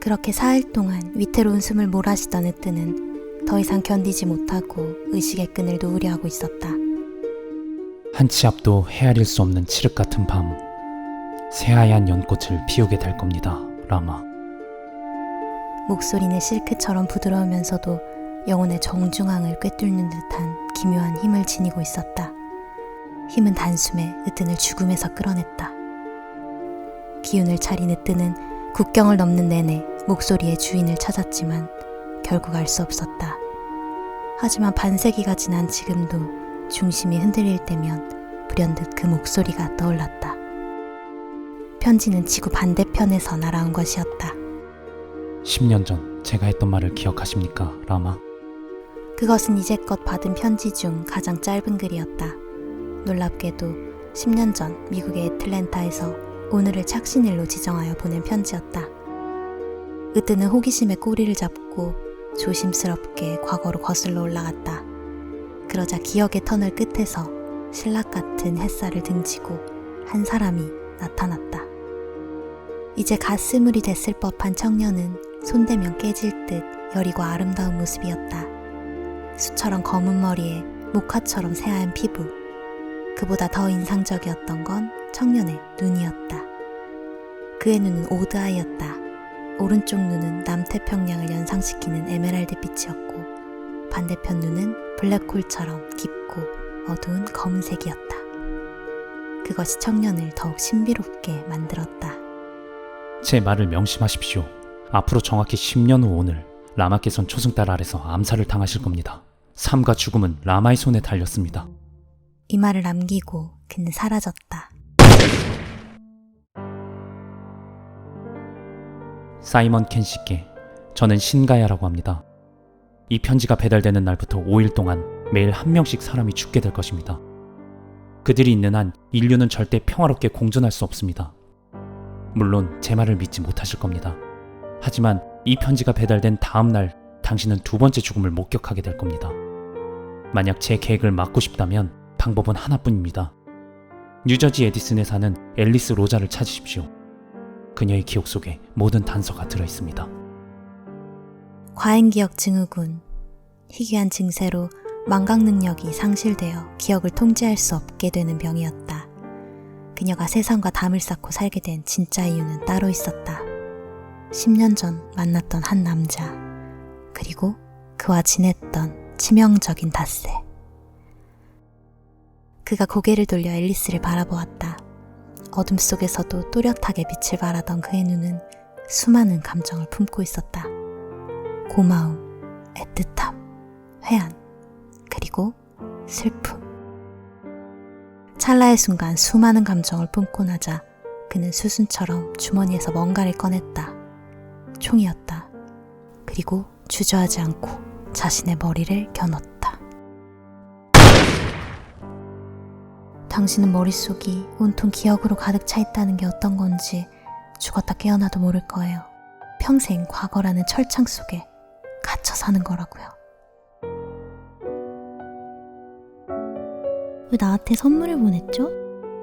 그렇게 4일 동안 위태로운 숨을 몰아쉬던 으뜨는 더 이상 견디지 못하고 의식의 끈을 놓으려 하고 있었다. 한 치 앞도 헤아릴 수 없는 칠흑 같은 밤, 새하얀 연꽃을 피우게 될 겁니다, 라마. 목소리는 실크처럼 부드러우면서도 영혼의 정중앙을 꿰뚫는 듯한 기묘한 힘을 지니고 있었다. 힘은 단숨에 으뜬을 죽음에서 끌어냈다. 기운을 차린 으뜬은 국경을 넘는 내내 목소리의 주인을 찾았지만 결국 알 수 없었다. 하지만 반세기가 지난 지금도 중심이 흔들릴 때면 불현듯 그 목소리가 떠올랐다. 편지는 지구 반대편에서 날아온 것이었다. 10년 전 제가 했던 말을 기억하십니까, 라마? 그것은 이제껏 받은 편지 중 가장 짧은 글이었다. 놀랍게도 10년 전 미국의 애틀랜타에서 오늘을 착신일로 지정하여 보낸 편지였다. 으뜨는 호기심에 꼬리를 잡고 조심스럽게 과거로 거슬러 올라갔다. 그러자 기억의 터널 끝에서 신락 같은 햇살을 등지고 한 사람이 나타났다. 이제 갓스물이 됐을 법한 청년은 손대면 깨질 듯 여리고 아름다운 모습이었다. 수처럼 검은 머리에 모카처럼 새하얀 피부. 그보다 더 인상적이었던 건 청년의 눈이었다. 그의 눈은 오드아이였다. 오른쪽 눈은 남태평양을 연상시키는 에메랄드 빛이었고 반대편 눈은 블랙홀처럼 깊고 어두운 검은색이었다. 그것이 청년을 더욱 신비롭게 만들었다. 제 말을 명심하십시오. 앞으로 정확히 10년 후 오늘 라마께선 초승달 아래서 암살을 당하실 겁니다. 삶과 죽음은 라마의 손에 달렸습니다. 이 말을 남기고 그는 사라졌다. 사이먼 켄 씨께 저는 신가야라고 합니다. 이 편지가 배달되는 날부터 5일 동안 매일 한 명씩 사람이 죽게 될 것입니다. 그들이 있는 한 인류는 절대 평화롭게 공존할 수 없습니다. 물론 제 말을 믿지 못하실 겁니다. 하지만 이 편지가 배달된 다음 날 당신은 두 번째 죽음을 목격하게 될 겁니다. 만약 제 계획을 막고 싶다면 방법은 하나뿐입니다. 뉴저지 에디슨에 사는 앨리스 로자를 찾으십시오. 그녀의 기억 속에 모든 단서가 들어있습니다. 과잉기억 증후군. 희귀한 증세로 망각 능력이 상실되어 기억을 통제할 수 없게 되는 병이었다. 그녀가 세상과 담을 쌓고 살게 된 진짜 이유는 따로 있었다. 10년 전 만났던 한 남자, 그리고 그와 지냈던 치명적인 닷새. 그가 고개를 돌려 앨리스를 바라보았다. 어둠 속에서도 또렷하게 빛을 발하던 그의 눈은 수많은 감정을 품고 있었다. 고마움, 애틋함, 회한, 그리고 슬픔. 찰나의 순간 수많은 감정을 품고 나자 그는 수순처럼 주머니에서 뭔가를 꺼냈다. 총이었다. 그리고 주저하지 않고 자신의 머리를 겨눴다. 당신은 머릿속이 온통 기억으로 가득 차 있다는 게 어떤 건지 죽었다 깨어나도 모를 거예요. 평생 과거라는 철창 속에 갇혀 사는 거라고요. 왜 나한테 선물을 보냈죠?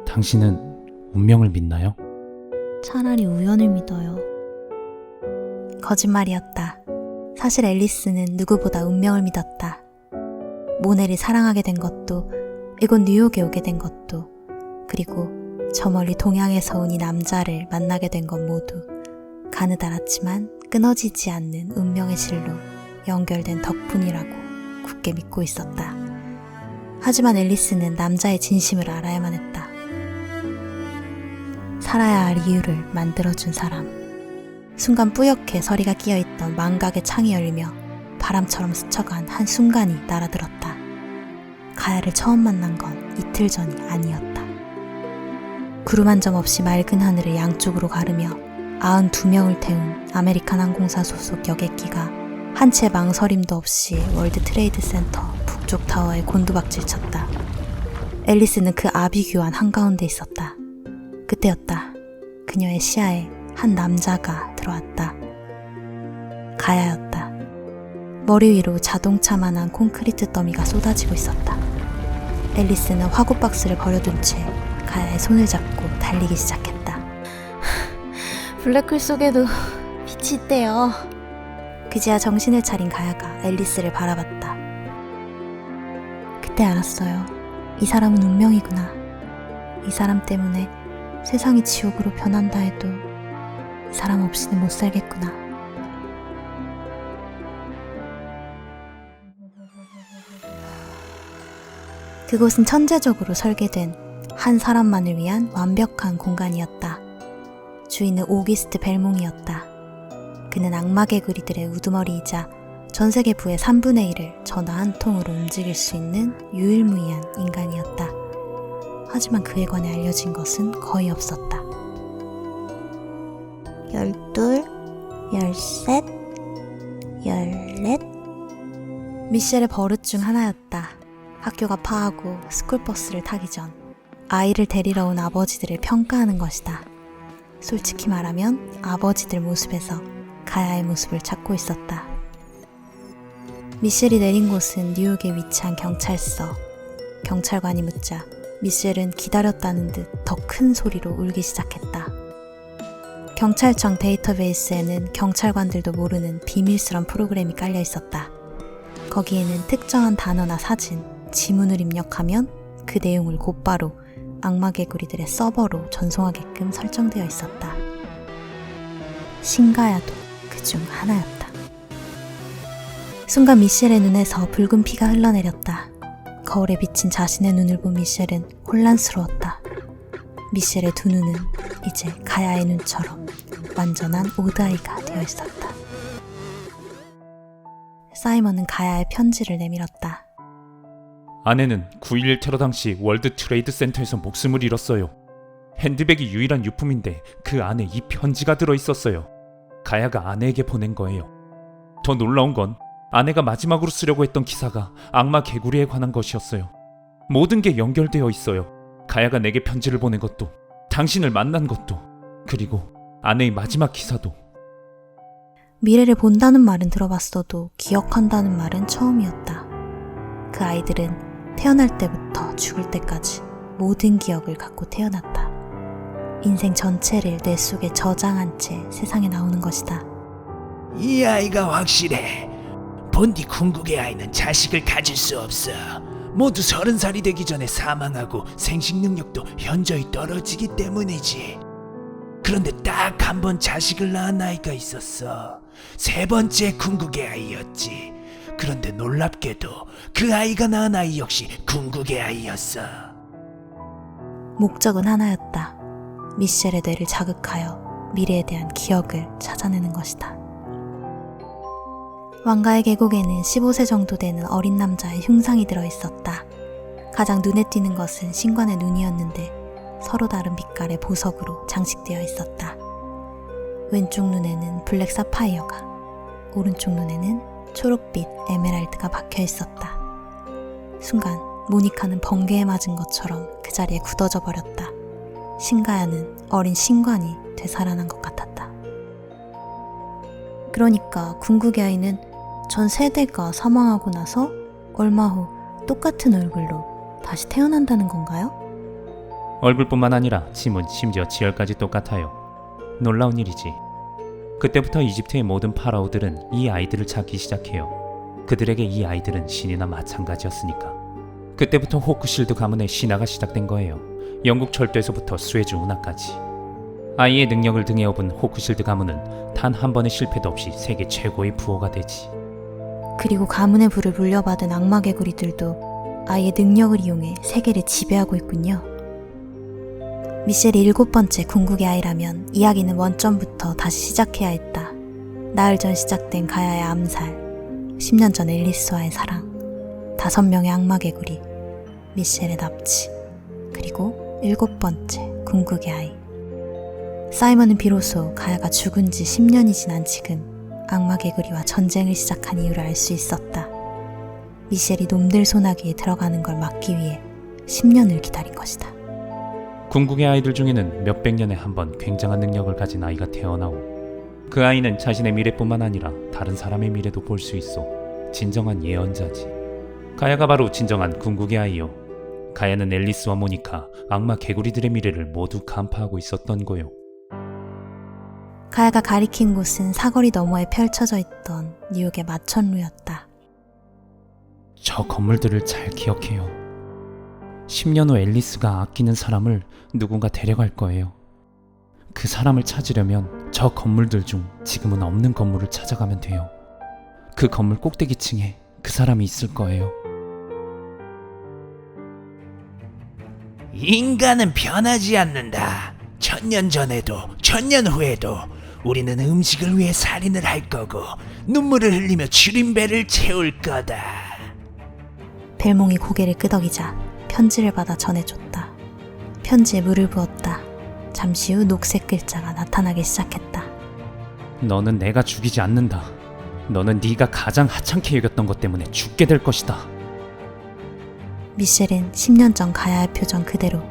당신은 운명을 믿나요? 차라리 우연을 믿어요. 거짓말이었다. 사실 앨리스는 누구보다 운명을 믿었다. 모네를 사랑하게 된 것도, 이곳 뉴욕에 오게 된 것도, 그리고 저 멀리 동양에서 온 이 남자를 만나게 된 것 모두 가느다랗지만 끊어지지 않는 운명의 실로 연결된 덕분이라고 굳게 믿고 있었다. 하지만 앨리스는 남자의 진심을 알아야만 했다. 살아야 할 이유를 만들어준 사람. 순간 뿌옇게 서리가 끼어있던 망각의 창이 열리며 바람처럼 스쳐간 한 순간이 날아들었다. 가야를 처음 만난 건 이틀 전이 아니었다. 구름 한 점 없이 맑은 하늘을 양쪽으로 가르며 92명을 태운 아메리칸 항공사 소속 여객기가 한 채 망설임도 없이 월드 트레이드 센터 북쪽 타워에 곤두박질 쳤다. 앨리스는 그 아비규환 한가운데 있었다. 그때였다. 그녀의 시야에 한 남자가 들어왔다. 가야였다. 머리 위로 자동차만한 콘크리트 더미가 쏟아지고 있었다. 앨리스는 화구박스를 버려둔 채 가야의 손을 잡고 달리기 시작했다. 블랙홀 속에도 같이 있대요. 그제야 정신을 차린 가야가 앨리스를 바라봤다. 그때 알았어요. 이 사람은 운명이구나. 이 사람 때문에 세상이 지옥으로 변한다 해도 이 사람 없이는 못 살겠구나. 그곳은 천재적으로 설계된 한 사람만을 위한 완벽한 공간이었다. 주인은 오기스트 벨몽이었다. 그는 악마 개구리들의 우두머리이자 전세계 부의 3분의 1을 전화 한 통으로 움직일 수 있는 유일무이한 인간이었다. 하지만 그에 관해 알려진 것은 거의 없었다. 12, 13, 14 미셸의 버릇 중 하나였다. 학교가 파하고 스쿨버스를 타기 전 아이를 데리러 온 아버지들을 평가하는 것이다. 솔직히 말하면 아버지들 모습에서 가야의 모습을 찾고 있었다. 미셸이 내린 곳은 뉴욕에 위치한 경찰서. 경찰관이 묻자 미셸은 기다렸다는 듯 더 큰 소리로 울기 시작했다. 경찰청 데이터베이스에는 경찰관들도 모르는 비밀스런 프로그램이 깔려 있었다. 거기에는 특정한 단어나 사진, 지문을 입력하면 그 내용을 곧바로 악마 개구리들의 서버로 전송하게끔 설정되어 있었다. 신가야도 그 중 하나였다. 순간 미셸의 눈에서 붉은 피가 흘러내렸다. 거울에 비친 자신의 눈을 본 미셸은 혼란스러웠다. 미셸의 두 눈은 이제 가야의 눈처럼 완전한 오드아이가 되어 있었다. 사이먼은 가야의 편지를 내밀었다. 아내는 9.11 테러 당시 월드 트레이드 센터에서 목숨을 잃었어요. 핸드백이 유일한 유품인데 그 안에 이 편지가 들어있었어요. 가야가 아내에게 보낸 거예요. 더 놀라운 건 아내가 마지막으로 쓰려고 했던 기사가 악마 개구리에 관한 것이었어요. 모든 게 연결되어 있어요. 가야가 내게 편지를 보낸 것도, 당신을 만난 것도, 그리고 아내의 마지막 기사도. 미래를 본다는 말은 들어봤어도 기억한다는 말은 처음이었다. 그 아이들은 태어날 때부터 죽을 때까지 모든 기억을 갖고 태어났다. 인생 전체를 뇌 속에 저장한 채 세상에 나오는 것이다. 이 아이가 확실해. 본디 궁극의 아이는 자식을 가질 수 없어. 모두 30살이 되기 전에 사망하고 생식 능력도 현저히 떨어지기 때문이지. 그런데 딱 한 번 자식을 낳은 아이가 있었어. 세 번째 궁극의 아이였지. 그런데 놀랍게도 그 아이가 낳은 아이 역시 궁극의 아이였어. 목적은 하나였다. 미셸의 뇌를 자극하여 미래에 대한 기억을 찾아내는 것이다. 왕가의 계곡에는 15세 정도 되는 어린 남자의 흉상이 들어있었다. 가장 눈에 띄는 것은 신관의 눈이었는데 서로 다른 빛깔의 보석으로 장식되어 있었다. 왼쪽 눈에는 블랙 사파이어가, 오른쪽 눈에는 초록빛 에메랄드가 박혀 있었다. 순간 모니카는 번개에 맞은 것처럼 그 자리에 굳어져 버렸다. 신가야는 어린 신관이 되살아난 것 같았다. 그러니까 궁극의 아이는 전 세대가 사망하고 나서 얼마 후 똑같은 얼굴로 다시 태어난다는 건가요? 얼굴뿐만 아니라 지문, 심지어 지열까지 똑같아요. 놀라운 일이지. 그때부터 이집트의 모든 파라오들은 이 아이들을 찾기 시작해요. 그들에게 이 아이들은 신이나 마찬가지였으니까. 그때부터 호크실드 가문의 신화가 시작된 거예요. 영국 철도에서부터 수에즈 운하까지. 아이의 능력을 등에 업은 호크실드 가문은 단 한 번의 실패도 없이 세계 최고의 부호가 되지. 그리고 가문의 부를 물려받은 악마 개구리들도 아이의 능력을 이용해 세계를 지배하고 있군요. 미셸이 7번째 궁극의 아이라면 이야기는 원점부터 다시 시작해야 했다. 나흘 전 시작된 가야의 암살, 10년 전 앨리스와의 사랑, 5명의 악마 개구리, 미셸의 납치, 그리고 7번째 궁극의 아이. 사이먼은 비로소 가야가 죽은 지 10년이 지난 지금 악마 개구리와 전쟁을 시작한 이유를 알 수 있었다. 미셸이 놈들 소나기에 들어가는 걸 막기 위해 10년을 기다린 것이다. 궁극의 아이들 중에는 몇백 년에 한 번 굉장한 능력을 가진 아이가 태어나오. 그 아이는 자신의 미래뿐만 아니라 다른 사람의 미래도 볼 수 있어. 진정한 예언자지. 가야가 바로 진정한 궁극의 아이요. 가야는 앨리스와 모니카, 악마 개구리들의 미래를 모두 간파하고 있었던 거요. 가야가 가리킨 곳은 사거리 너머에 펼쳐져 있던 뉴욕의 마천루였다. 저 건물들을 잘 기억해요. 10년 후 앨리스가 아끼는 사람을 누군가 데려갈 거예요. 그 사람을 찾으려면 저 건물들 중 지금은 없는 건물을 찾아가면 돼요. 그 건물 꼭대기층에 그 사람이 있을 거예요. 인간은 변하지 않는다. 1000년 전에도 1000년 후에도 우리는 음식을 위해 살인을 할 거고 눈물을 흘리며 줄임배를 채울 거다. 벨몽이 고개를 끄덕이자 편지를 받아 전해줬다. 편지에 물을 부었다. 잠시 후 녹색 글자가 나타나기 시작했다. 너는 내가 죽이지 않는다. 너는 네가 가장 하찮게 여겼던 것 때문에 죽게 될 것이다. 미셸은 10년 전 가야의 표정 그대로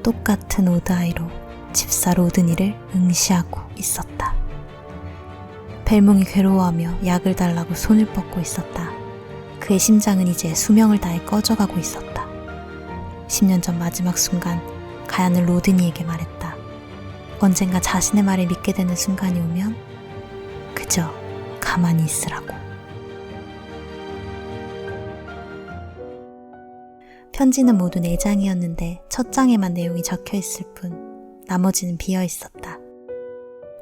똑같은 오드아이로 집사 로드니를 응시하고 있었다. 벨몽이 괴로워하며 약을 달라고 손을 뻗고 있었다. 그의 심장은 이제 수명을 다해 꺼져가고 있었다. 10년 전 마지막 순간 가야는 로드니에게 말했다. 언젠가 자신의 말을 믿게 되는 순간이 오면 그저 가만히 있으라고. 편지는 모두 4장이었는데 첫 장에만 내용이 적혀 있을 뿐 나머지는 비어 있었다.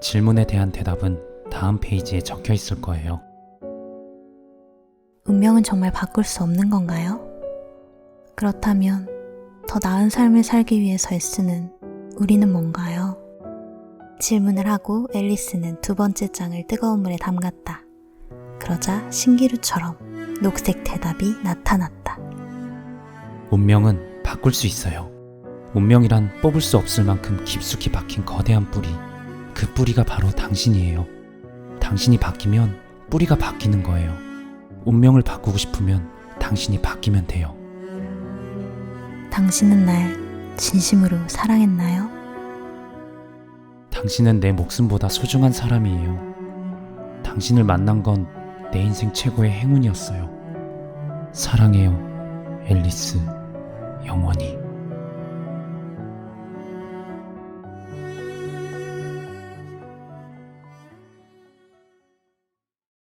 질문에 대한 대답은 다음 페이지에 적혀 있을 거예요. 운명은 정말 바꿀 수 없는 건가요? 그렇다면 더 나은 삶을 살기 위해서 애쓰는 우리는 뭔가요? 질문을 하고 앨리스는 2번째 장을 뜨거운 물에 담갔다. 그러자 신기루처럼 녹색 대답이 나타났다. 운명은 바꿀 수 있어요. 운명이란 뽑을 수 없을 만큼 깊숙이 박힌 거대한 뿌리. 그 뿌리가 바로 당신이에요. 당신이 바뀌면 뿌리가 바뀌는 거예요. 운명을 바꾸고 싶으면 당신이 바뀌면 돼요. 당신은 날 진심으로 사랑했나요? 당신은 내 목숨보다 소중한 사람이에요. 당신을 만난 건 내 인생 최고의 행운이었어요. 사랑해요, 앨리스. 영원히.